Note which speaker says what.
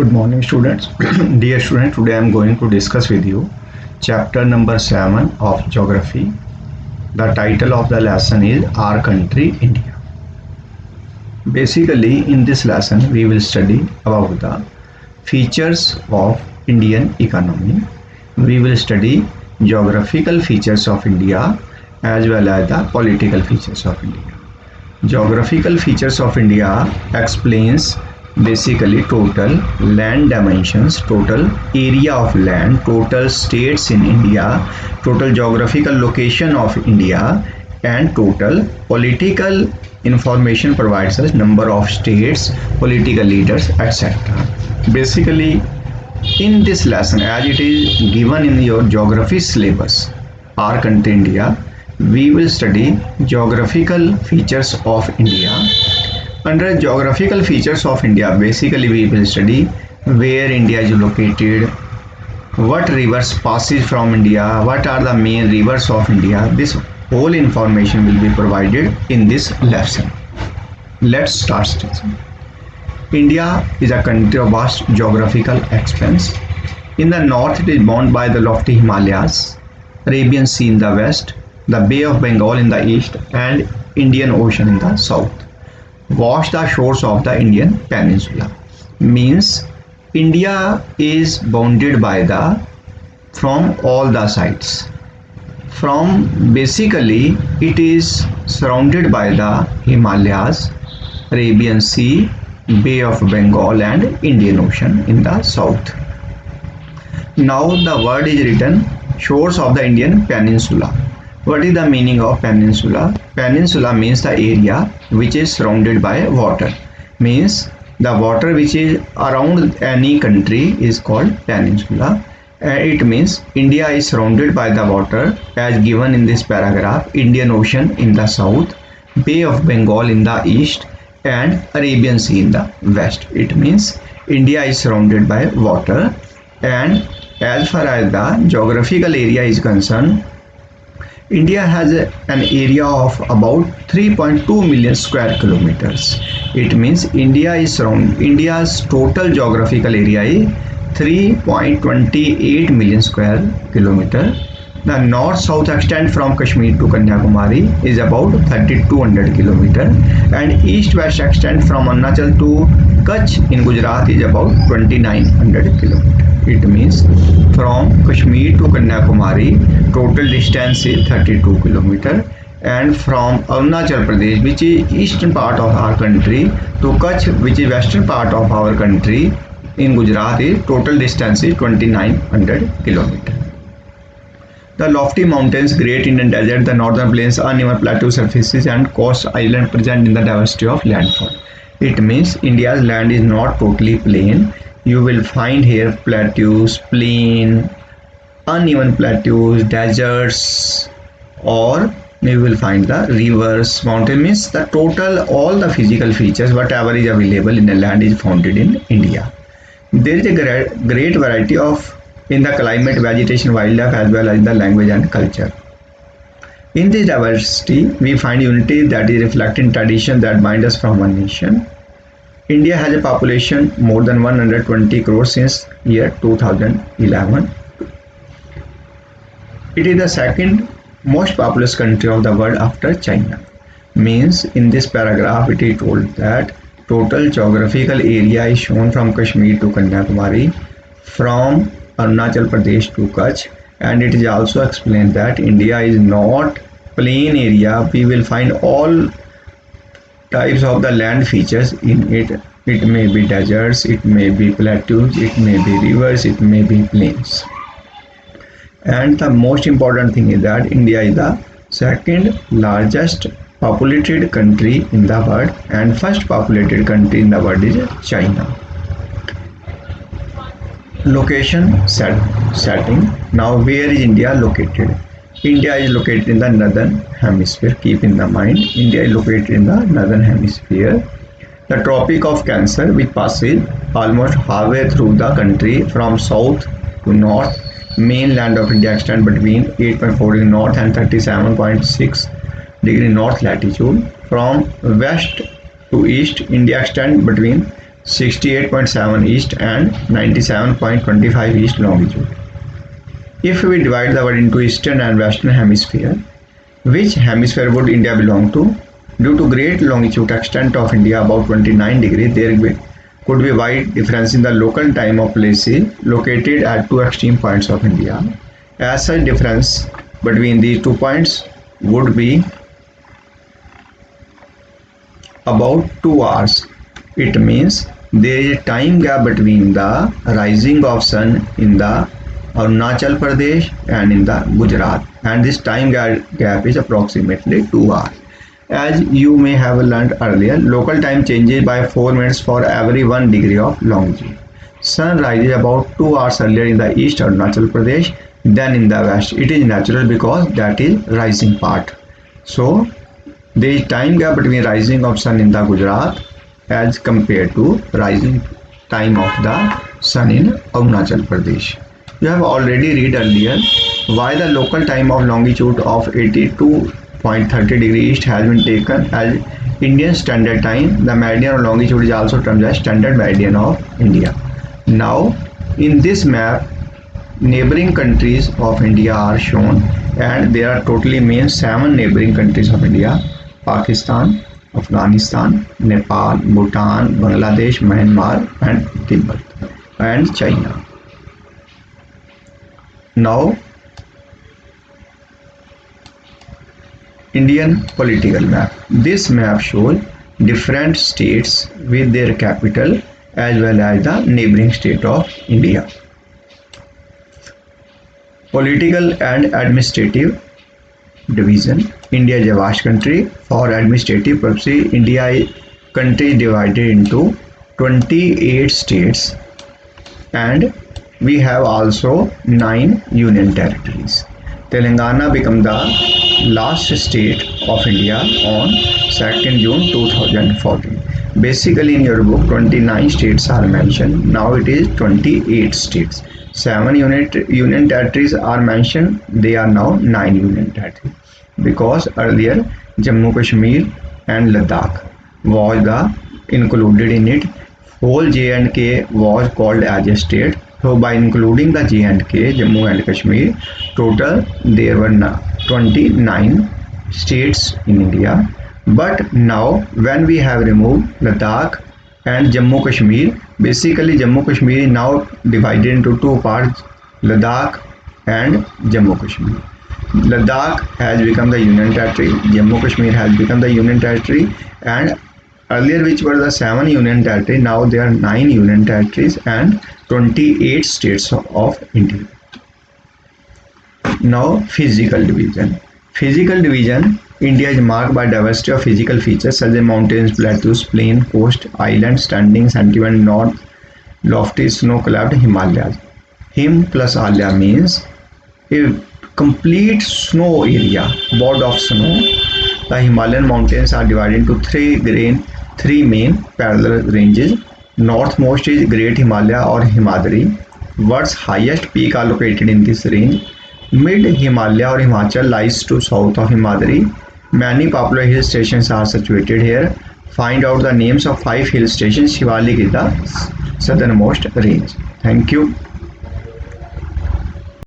Speaker 1: Good morning, students. Dear students, today I am going to discuss with you chapter number 7 of geography. The title of the lesson is Our Country India. Basically, in this lesson, we will study about the features of Indian economy. We will study geographical features of India as well as the political features of India. Geographical features of India explains basically total land dimensions, total area of land, total states in India, total geographical location of India, and total political information provides us number of states, political leaders, etc. Basically, in this lesson, as it is given in your geography syllabus, Our Country India, we will study geographical features of India. Under geographical features of India, basically we will study where India is located, what rivers passes from India, what are the main rivers of India. This whole information will be provided in this lesson. Let's start studying. India is a country of vast geographical expanse. In the north, it is bounded by the lofty Himalayas, Arabian Sea in the west, the Bay of Bengal in the east, and Indian Ocean in the south. Wash the shores of the Indian Peninsula. Means India is bounded by the from all the sides. From basically it is surrounded by the Himalayas, Arabian Sea, Bay of Bengal, and Indian Ocean in the south. Now the word is written shores of the Indian Peninsula. What is the meaning of peninsula? Peninsula means the area which is surrounded by water. Means the water which is around any country is called peninsula. It means India is surrounded by the water as given in this paragraph. Indian Ocean in the south, Bay of Bengal in the east, and Arabian Sea in the west. It means India is surrounded by water, and as far as the geographical area is concerned, India has an area of about 3.2 million square kilometers. It means India's total geographical area is 3.28 million square kilometer. The north-south extent from Kashmir to Kanyakumari is about 3200 kilometer, and east-west extent from Arunachal to Kutch in Gujarat is about 2900 kilometer. It means from Kashmir to Kanyakumari total distance is 32 kilometer, and from Arunachal Pradesh, which is eastern part of our country, to Kutch, which is western part of our country in Gujarat, is total distance is 2900 kilometer. The lofty mountains, Great Indian Desert, the northern plains, uneven plateau surfaces, and coast island present in the diversity of landfall. It means India's land is not totally plain. You will find here plateaus, plain, uneven plateaus, deserts, or you will find the rivers. Mountain means the total, all the physical features, whatever is available in the land is found in India. There is a great variety of in the climate, vegetation, wildlife, as well as the language and culture. In this diversity, we find unity that is reflected in tradition that bind us from one nation. India has a population more than 120 crores since year 2011. It is the second most populous country of the world after China. Means in this paragraph it is told that total geographical area is shown from Kashmir to Kanyakumari, from Arunachal Pradesh to Kutch, and it is also explained that India is not plain area. We will find all types of the land features in it. It may be deserts, it may be plateaus, it may be rivers, it may be plains. And the most important thing is that India is the second largest populated country in the world, and first populated country in the world is China. Location setting. Now where is India located? India is located in the northern hemisphere. Keep in the mind, India is located in the northern hemisphere. The Tropic of Cancer, which passes almost halfway through the country from south to north. Mainland of India extends between 8.4 degree north and 37.6 degree north latitude. From west to east, India extends between 68.7 east and 97.25 east longitude. If we divide the world into eastern and western hemisphere, which hemisphere would India belong to? Due to great longitude extent of India, about 29 degrees, there could be wide difference in the local time of places located at two extreme points of India. As such, difference between these 2 points would be about 2 hours. It means there is a time gap between the rising of sun in the Arunachal Pradesh and in the Gujarat, and this time gap is approximately 2 hours. As you may have learned earlier, local time changes by 4 minutes for every 1 degree of longitude. Sun rises about 2 hours earlier in the east Arunachal Pradesh than in the west. It is natural because that is rising part. So there is time gap between rising of sun in the Gujarat as compared to rising time of the sun in Arunachal Pradesh. You have already read earlier why the local time of longitude of 82.30 degree east has been taken as Indian Standard Time. The meridian of longitude is also termed as Standard Meridian of India. Now, in this map, neighboring countries of India are shown, and there are totally main 7 neighboring countries of India: Pakistan, Afghanistan, Nepal, Bhutan, Bangladesh, Myanmar, and Tibet, and China. Now, Indian political map. This map shows different states with their capital as well as the neighboring state of India. Political and administrative division. India is a vast country. For administrative purposes, India country is divided into 28 states, and we have also 9 union territories. Telangana became the last state of India on 2nd June 2014. Basically, in your book, 29 states are mentioned. Now it is 28 states. 7 union territories are mentioned. They are now 9 union territories. Because earlier Jammu Kashmir and Ladakh was included in it. Whole J&K was called as a state. So by including the J&K, Jammu and Kashmir, total there were 29 states in India. But now when we have removed Ladakh and Jammu Kashmir, basically Jammu Kashmir is now divided into 2 parts, Ladakh and Jammu Kashmir. Ladakh has become the union territory, Jammu Kashmir has become the union territory, and earlier which were the 7 union territories, now there are 9 union territories and 28 states of India. Now physical division. Physical division. India is marked by diversity of physical features such as mountains, plateaus, plain, coast, islands, standing, sentiment, north, lofty, snow-clad Himalayas. Him plus Alya means a complete snow area, board of snow. The Himalayan mountains are divided into 3 main parallel ranges. Northmost is Great Himalaya or Himadri. World's highest peak are located in this range. Mid Himalaya or Himachal lies to south of Himadri. Many popular hill stations are situated here. Find out the names of 5 hill stations. Shivalik is the southernmost range. Thank you.